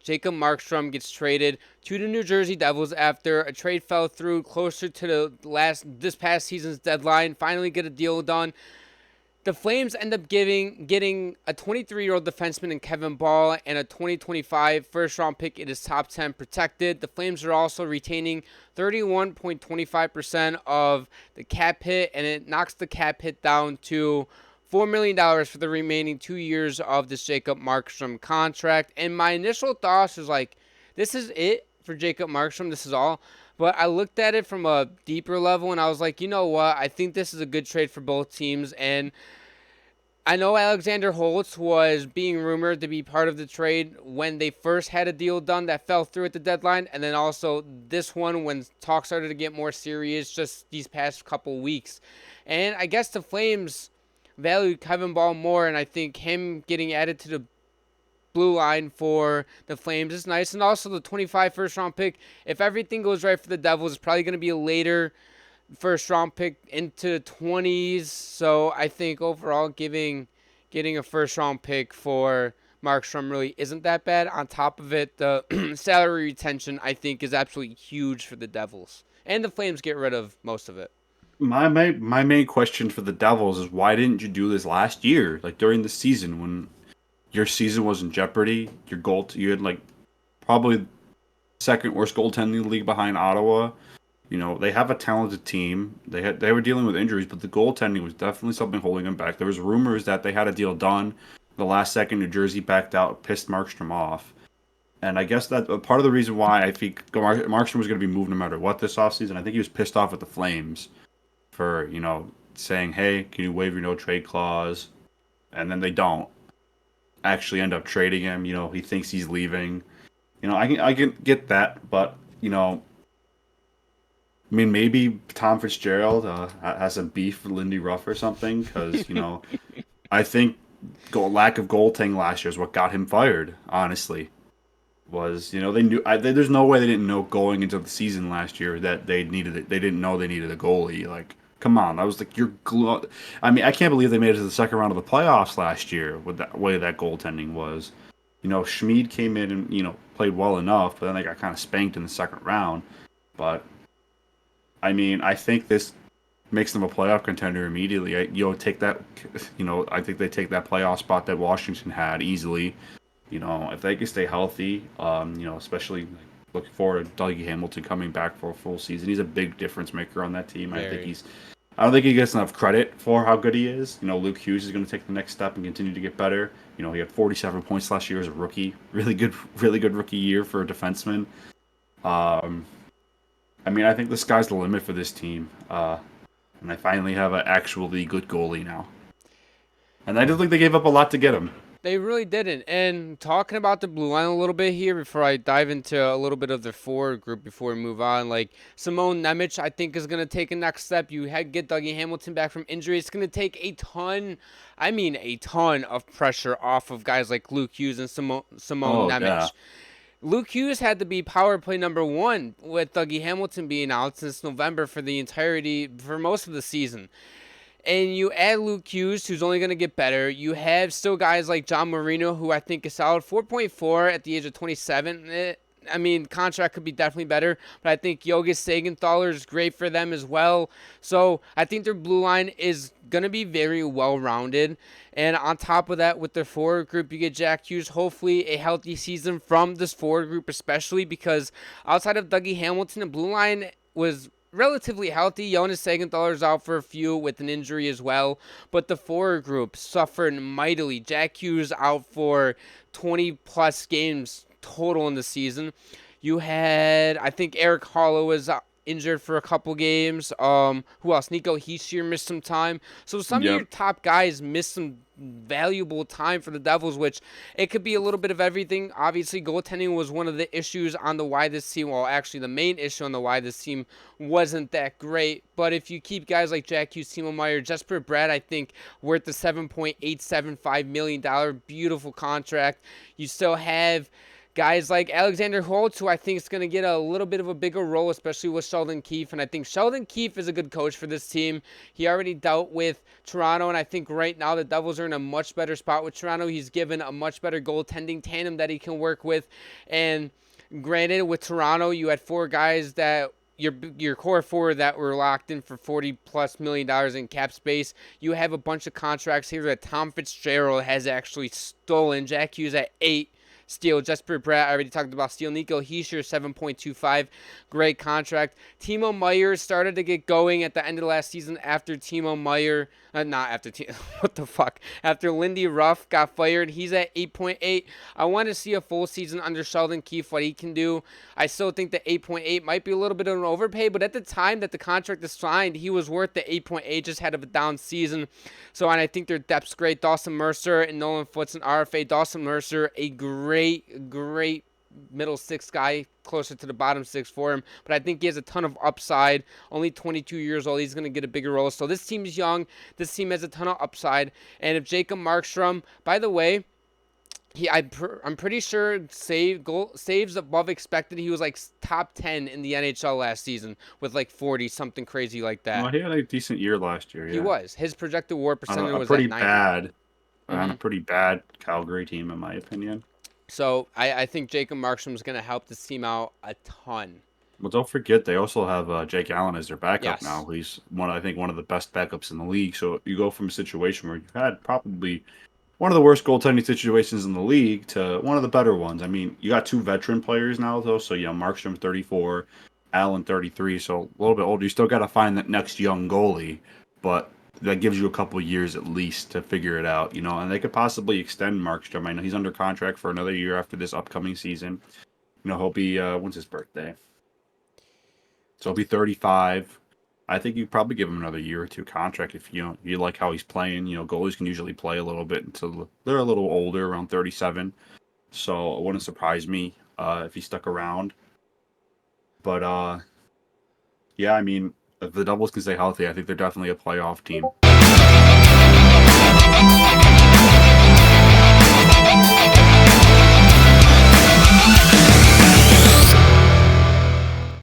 Jacob Markstrom gets traded to the New Jersey Devils after a trade fell through closer to this past season's deadline. Finally get a deal done. The Flames end up getting a 23-year-old defenseman in Kevin Ball and a 2025 first-round pick in his top 10 protected. The Flames are also retaining 31.25% of the cap hit, and it knocks the cap hit down to $4 million for the remaining 2 years of this Jacob Markstrom contract. And my initial thoughts was like, this is it for Jacob Markstrom. This is all. But I looked at it from a deeper level, and I was like, you know what? I think this is a good trade for both teams. And I know Alexander Holtz was being rumored to be part of the trade when they first had a deal done that fell through at the deadline. And then also this one when talk started to get more serious just these past couple weeks. And I guess the Flames value Kevin Ball more, and I think him getting added to the blue line for the Flames is nice. And also the 25 first round pick, if everything goes right for the Devils, it's probably going to be a later first round pick into the 20s. So I think overall getting a first round pick for Markstrom really isn't that bad. On top of it, the salary retention I think is absolutely huge for the Devils. And the Flames get rid of most of it. My main question for the Devils is why didn't you do this last year, like during the season when your season was in jeopardy? You had like probably second worst goaltending league behind Ottawa. You know, they have a talented team. They were dealing with injuries, but the goaltending was definitely something holding them back. There was rumors that they had a deal done. The last second, New Jersey backed out, pissed Markstrom off. And I guess that part of the reason why I think Markstrom was going to be moved no matter what this offseason, I think he was pissed off at the Flames for, saying, hey, can you waive your no trade clause? And then they don't actually end up trading him. He thinks he's leaving. I can get that, but, I mean, maybe Tom Fitzgerald has some beef with Lindy Ruff or something because, I think lack of goaltending last year is what got him fired, honestly. They knew there's no way they didn't know going into the season last year that they needed it. They didn't know they needed a goalie. Like, come on. I was like, I mean, I can't believe they made it to the second round of the playoffs last year with that way that goaltending was. Schmid came in and, played well enough, but then they got kind of spanked in the second round. But I mean, I think this makes them a playoff contender immediately. Take that. I think they take that playoff spot that Washington had easily. If they can stay healthy, especially looking forward to Dougie Hamilton coming back for a full season. He's a big difference maker on that team. I don't think he gets enough credit for how good he is. Luke Hughes is going to take the next step and continue to get better. He had 47 points last year as a rookie. Really good rookie year for a defenseman. I mean, I think the sky's the limit for this team. And I finally have an actually good goalie now. And I don't think they gave up a lot to get him. They really didn't. And talking about the blue line a little bit here before I dive into a little bit of the forward group before we move on, like Simone Nemec, I think is going to take a next step. You get Dougie Hamilton back from injury. It's going to take a ton of pressure off of guys like Luke Hughes and Simone Nemec. Yeah. Luke Hughes had to be power play number one with Dougie Hamilton being out since November for most of the season. And you add Luke Hughes, who's only going to get better. You have still guys like John Marino, who I think is solid. 4.4 at the age of 27. I mean, contract could be definitely better, but I think Yogi Sagenthaler is great for them as well. So I think their blue line is going to be very well-rounded. And on top of that, with their forward group, you get Jack Hughes. Hopefully a healthy season from this forward group, especially because outside of Dougie Hamilton, the blue line was relatively healthy. Jonas Sagenthaler's out for a few with an injury as well. But the forward group suffered mightily. Jack Hughes out for 20-plus games total in the season. You had, I think, Eric Harlow was injured for a couple games. Who else? Nico Hischier missed some time. So some of your top guys missed some valuable time for the Devils, which it could be a little bit of everything. Obviously, goaltending was one of the issues on the why this team, well, actually the main issue on the why this team wasn't that great. But if you keep guys like Jack Hughes, Timo Meier, Jesper Bratt, I think worth the $7.875 million beautiful contract. You still have guys like Alexander Holtz, who I think is going to get a little bit of a bigger role, especially with Sheldon Keefe. And I think Sheldon Keefe is a good coach for this team. He already dealt with Toronto, and I think right now the Devils are in a much better spot with Toronto. He's given a much better goaltending tandem that he can work with. And granted, with Toronto, you had four guys that your core four that were locked in for $40+ million in cap space. You have a bunch of contracts here that Tom Fitzgerald has actually stolen. Jack Hughes at 8. Steele, Jesper Bratt, I already talked about Steele. Nico Hischier, 7.25, great contract. Timo Meier started to get going at the end of the last season after Timo Meier, not after, what the fuck, after Lindy Ruff got fired. He's at 8.8. I want to see a full season under Sheldon Keefe, what he can do. I still think the 8.8 might be a little bit of an overpay, but at the time that the contract is signed, he was worth the 8.8, just had a down season. So, and I think their depth's great. Dawson Mercer and Nolan Foots and RFA. Dawson Mercer, a great middle six guy, closer to the bottom six for him. But I think he has a ton of upside. Only 22 years old. He's going to get a bigger role. So this team is young. This team has a ton of upside. And if Jacob Markstrom, by the way, I'm pretty sure saves above expected. He was like top 10 in the NHL last season with like 40, something crazy like that. Well, he had a decent year last year. He Yeah, was. His projected WAR on percentage a was at pretty 90. bad, on hmm a pretty bad Calgary team, in my opinion. So I think Jacob Markstrom is going to help this team out a ton. Well, don't forget they also have Jake Allen as their backup Yes. now. He's I think, one of the best backups in the league. So you go from a situation where you had probably one of the worst goaltending situations in the league to one of the better ones. I mean, you got two veteran players now, though. So, Markstrom 34, Allen 33, so a little bit older. You still got to find that next young goalie, but that gives you a couple years at least to figure it out, and they could possibly extend Markstrom. I know he's under contract for another year after this upcoming season. He'll be, when's his birthday? So he'll be 35. I think you probably give him another year or two contract if you like how he's playing. Goalies can usually play a little bit until they're a little older, around 37. So it wouldn't surprise me if he stuck around. But yeah, I mean, if the Devils can stay healthy, I think they're definitely a playoff team.